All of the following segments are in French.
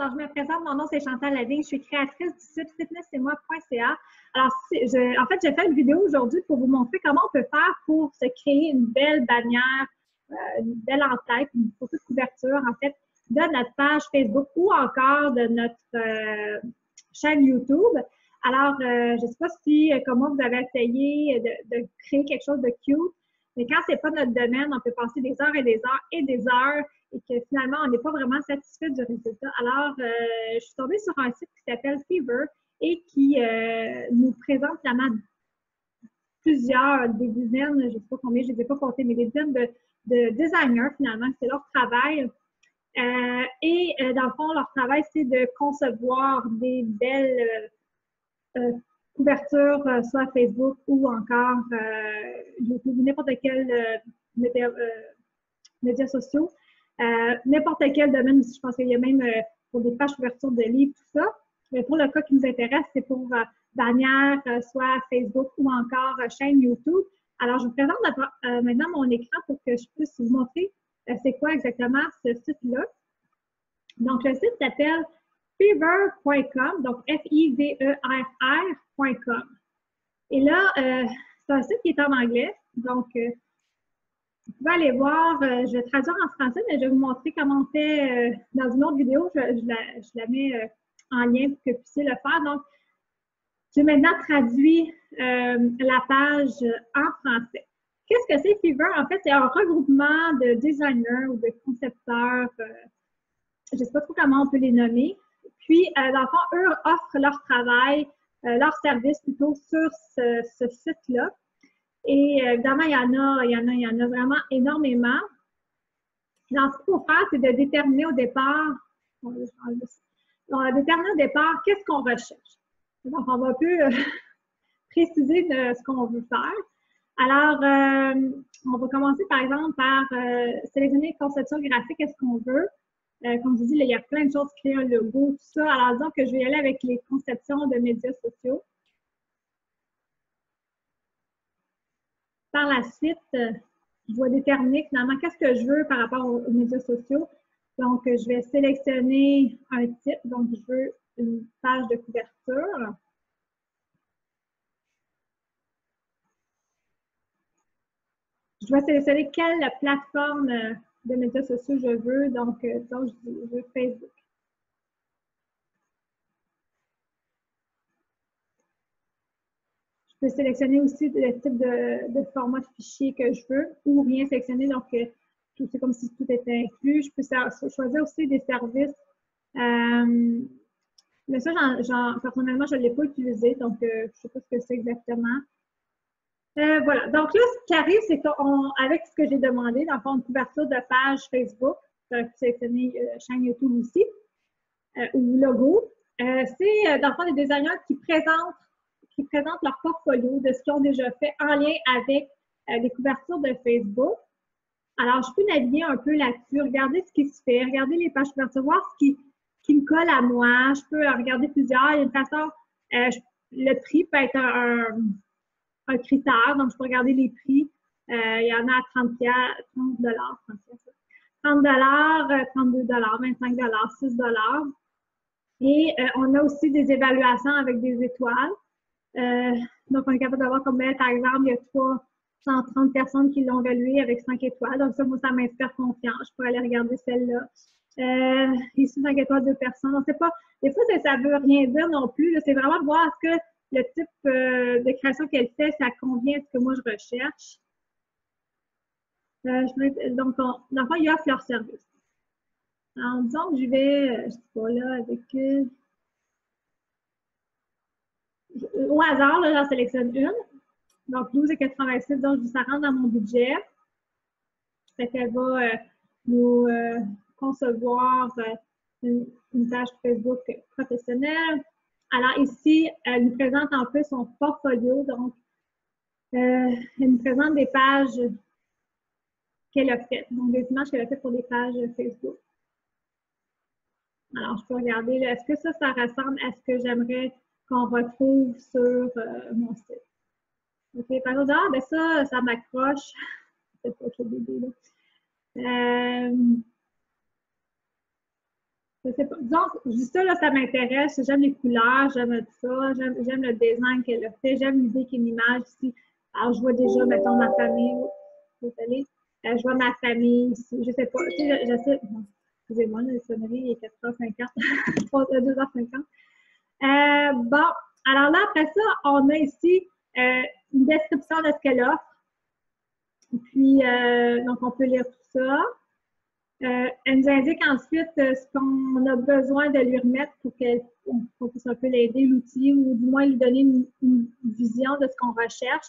Alors, je me présente, mon nom c'est Chantal Lavigne, je suis créatrice du site fitnesssetmoi.ca. Alors, en fait, j'ai fait une vidéo aujourd'hui pour vous montrer comment on peut faire pour se créer une belle bannière, une belle en-tête, une photo de couverture, en fait, de notre page Facebook ou encore de notre chaîne YouTube. Alors, je ne sais pas si, comment vous avez essayé de créer quelque chose de cute, mais quand ce n'est pas notre domaine, on peut passer des heures et des heures et des heures et que finalement, on n'est pas vraiment satisfait du résultat. Alors, je suis tombée sur un site qui s'appelle Fiverr et qui nous présente finalement plusieurs, des dizaines, je ne sais pas combien, je ne les ai pas comptés, mais des dizaines de designers finalement, c'est leur travail. Dans le fond, leur travail, c'est de concevoir des belles couvertures, soit Facebook ou encore YouTube, n'importe quel médias sociaux. N'importe quel domaine aussi, je pense qu'il y a même pour des pages couverture de livres, tout ça. Mais pour le cas qui nous intéresse, c'est pour bannières, soit Facebook ou encore chaîne YouTube. Alors, je vous présente maintenant mon écran pour que je puisse vous montrer c'est quoi exactement ce site-là. Donc, le site s'appelle Fiverr.com, donc Fiverr.com. Et là, c'est un site qui est en anglais, donc vous pouvez aller voir, je vais traduire en français, mais je vais vous montrer comment on fait dans une autre vidéo. Je la mets en lien pour que vous puissiez le faire. Donc, j'ai maintenant traduit la page en français. Qu'est-ce que c'est Fiverr? En fait, c'est un regroupement de designers ou de concepteurs, je ne sais pas trop comment on peut les nommer. Puis, dans le fond, eux offrent leur travail, leur service plutôt sur ce site-là. Et évidemment, il y en a vraiment énormément. Alors, ce qu'il faut faire, c'est de déterminer au départ, qu'est-ce qu'on recherche. Donc, on va un peu préciser ce qu'on veut faire. Alors, on va commencer par exemple par sélectionner conception graphique, qu'est-ce qu'on veut. Comme je vous dis, là, il y a plein de choses, créer un logo, tout ça. Alors, disons que je vais y aller avec les conceptions de médias sociaux. Par la suite, je vais déterminer finalement qu'est-ce que je veux par rapport aux médias sociaux. Donc, je vais sélectionner un type. Donc, je veux une page de couverture. Je vais sélectionner quelle plateforme de médias sociaux je veux. Donc, je veux Facebook. Je peux sélectionner aussi le type de format de fichier que je veux ou rien sélectionner. Donc, c'est comme si tout était inclus. Je peux choisir aussi des services. Mais ça, personnellement, je ne l'ai pas utilisé. Donc, je ne sais pas ce que c'est exactement. Voilà. Donc là, ce qui arrive, c'est qu'avec ce que j'ai demandé, dans le fond, une couverture de page Facebook, je vais sélectionner chaîne YouTube aussi, ou logo. C'est, dans le fond, des designers qui présentent leur portfolio de ce qu'ils ont déjà fait en lien avec les couvertures de Facebook. Alors, je peux naviguer un peu là-dessus, regarder ce qui se fait, regarder les pages couverture, voir ce qui me colle à moi. Je peux regarder plusieurs. Il y a une façon, le prix peut être un critère, donc je peux regarder les prix. Il y en a à 30 $, 32 $, 25 $, 6 $. Et on a aussi des évaluations avec des étoiles. Donc, on est capable d'avoir comme, par exemple, il y a 330 personnes qui l'ont évalué avec 5 étoiles. Donc, ça, moi, ça m'inspire confiance. Je peux aller regarder celle-là. Ici, 5 étoiles, 2 personnes. On sait pas. Des fois, ça ne veut rien dire non plus. C'est vraiment de voir est-ce que le type de création qu'elle fait, ça convient à ce que moi, je recherche. Donc, dans le fond, ils offrent leur service. Alors, disons que je vais, je ne sais pas, là, avec... au hasard, là, j'en sélectionne une. Donc, 12,86 $, donc ça rentre dans mon budget. Fait qu'elle va nous concevoir une page Facebook professionnelle. Alors, ici, elle nous présente un peu son portfolio. Donc, elle nous présente des pages qu'elle a faites. Donc, des images qu'elle a faites pour des pages Facebook. Alors, je peux regarder, est-ce que ça ressemble à ce que j'aimerais qu'on retrouve sur mon site? OK, par exemple, ben ça m'accroche. C'est pas trop bébé, là. Je sais pas. Disons, je dis ça, là, ça m'intéresse. J'aime les couleurs, j'aime ça, j'aime le design qu'elle a fait, j'aime l'idée qu'il y ait une image ici. Alors, je vois déjà, mettons, ma famille. Désolée. Je vois ma famille ici. Je sais pas. Tu sais, je sais. Bon, excusez-moi, les sonneries, il est 4h50. 2h50. Bon, alors là, après ça, on a ici une description de ce qu'elle offre. Puis, donc, on peut lire tout ça. Elle nous indique ensuite ce qu'on a besoin de lui remettre pour qu'on puisse un peu l'aider, l'outil, ou du moins lui donner une vision de ce qu'on recherche.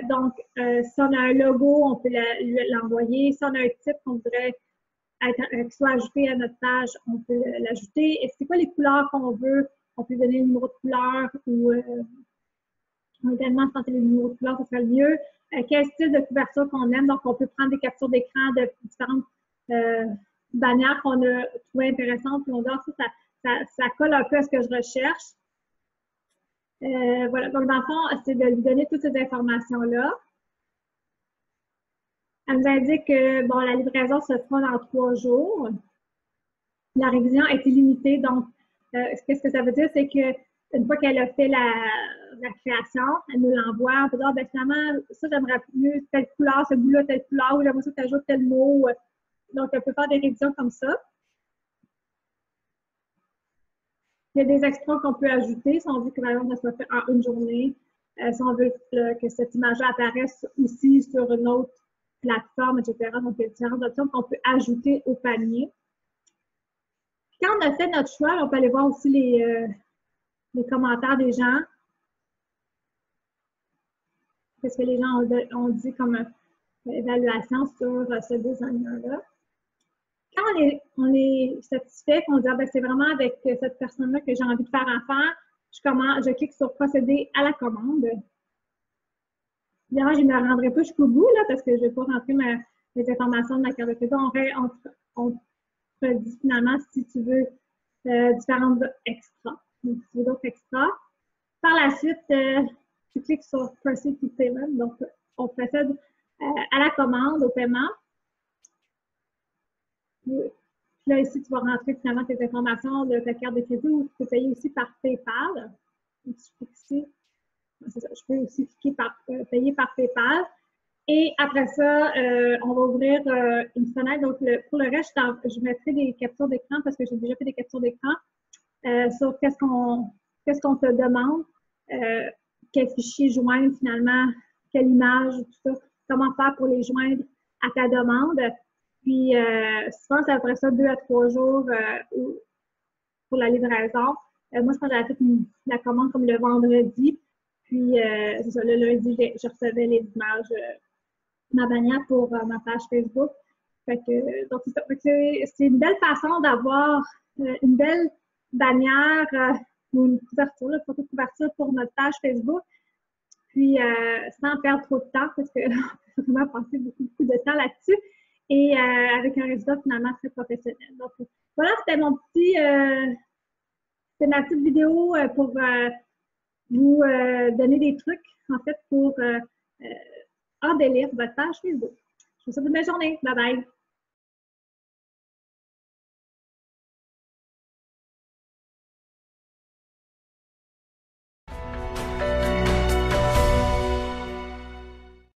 Donc, si on a un logo, on peut l'envoyer. Si on a un titre qu'on voudrait qu'il soit ajouté à notre page, on peut l'ajouter. Et c'est quoi les couleurs qu'on veut? On peut donner le numéro de couleur ou également tenter le numéro de couleur, ça serait le mieux. Quel style de couverture qu'on aime? Donc, on peut prendre des captures d'écran de différentes bannières qu'on a trouvées intéressantes. Puis on dit, ça colle un peu à ce que je recherche. Voilà. Donc, dans le fond, c'est de lui donner toutes ces informations-là. Elle nous indique que bon, la livraison se fera dans 3 jours. La révision est illimitée. Donc, qu'est-ce que ça veut dire? C'est qu'une fois qu'elle a fait la création, elle nous l'envoie. On peut dire, ben, finalement, ça, j'aimerais mieux telle couleur, ce bout-là, telle couleur, ou j'aimerais ça que tu ajoutes tel mot. Donc, elle peut faire des révisions comme ça. Il y a des extras qu'on peut ajouter si on veut que, par exemple, ça soit fait en une journée. Si on veut que cette image-là apparaisse aussi sur une autre plateforme, etc. Donc, il y a différentes options qu'on peut ajouter au panier. Quand on a fait notre choix, on peut aller voir aussi les commentaires des gens. Qu'est-ce que les gens ont dit comme évaluation sur ce designer-là. Quand on est satisfait, qu'on dit, ah, ben, c'est vraiment avec cette personne-là que j'ai envie de faire affaire, je clique sur procéder à la commande. Évidemment, je ne me rendrai pas jusqu'au bout, là, parce que je ne vais pas rentrer les informations de ma carte de crédit. On te dit finalement si tu veux différentes extras. Donc, si tu veux d'autres extras. Par la suite, tu cliques sur Proceed to Payment. Donc, on procède à la commande, au paiement. Puis là, ici, tu vas rentrer finalement tes informations de ta carte de crédit ou tu peux payer aussi par PayPal. Donc, je clique ici. Je peux aussi cliquer payer par PayPal. Et après ça, on va ouvrir une fenêtre. Donc, pour le reste, je mettrai des captures d'écran parce que j'ai déjà fait des captures d'écran sur qu'est-ce qu'on te demande, quel fichier joindre finalement, quelle image, tout ça, comment faire pour les joindre à ta demande. Puis, souvent, c'est après ça 2 à 3 jours pour la livraison. Moi, je pense que j'avais fait la commande comme le vendredi. Puis, c'est ça, le lundi, je recevais les images, ma bannière pour ma page Facebook. Fait que, donc, c'est une belle façon d'avoir une belle bannière ou une couverture, une photo de couverture pour notre page Facebook. Puis, sans perdre trop de temps, parce qu'on peut vraiment passer beaucoup de temps là-dessus. Et avec un résultat finalement très professionnel. Donc, voilà, c'était c'était ma petite vidéo pour vous donner des trucs, en fait, pour embellir votre page Facebook. Je vous souhaite une belle journée. Bye bye!